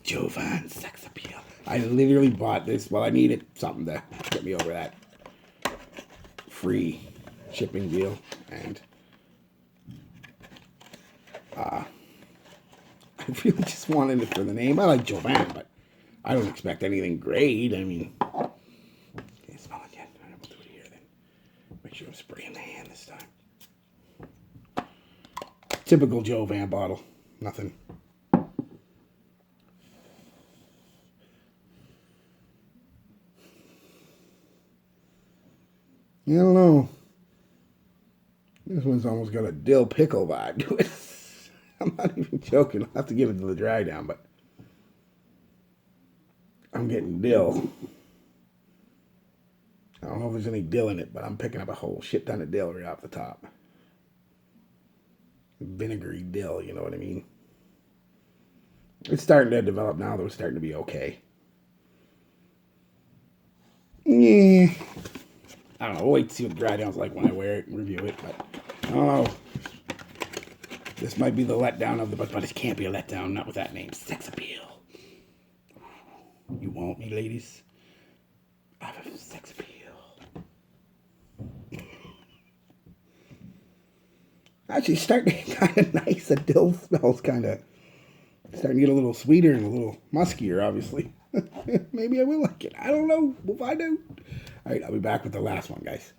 Jovan Sex Appeal. I literally bought this. Well, I needed something to get me over that free shipping deal. And I really just wanted it for the name. I like Jovan, but I don't expect anything great. I mean, can't smell it yet. All right, we'll do it here then. Make sure I'm spraying the hand this time. Typical Jovan bottle. Nothing. I don't know. This one's almost got a dill pickle vibe to it. I'm not even joking. I'll have to give it to the dry down, but I'm getting dill. I don't know if there's any dill in it, but I'm picking up a whole shit ton of dill right off the top. Vinegary dill, you know what I mean? It's starting to develop now, though. It's starting to be okay. Yeah. I don't know. We'll wait to see what the dry down's like when I wear it and review it, but I don't know. This might be the letdown of the but it can't be a letdown, not with that name. Sex Appeal. You want me, ladies? I have a sex appeal. Actually, starting to get kind of nice. The dill smells kind of starting to get a little sweeter and a little muskier, obviously. Maybe I will like it. I don't know. We'll find out. All right, I'll be back with the last one, guys.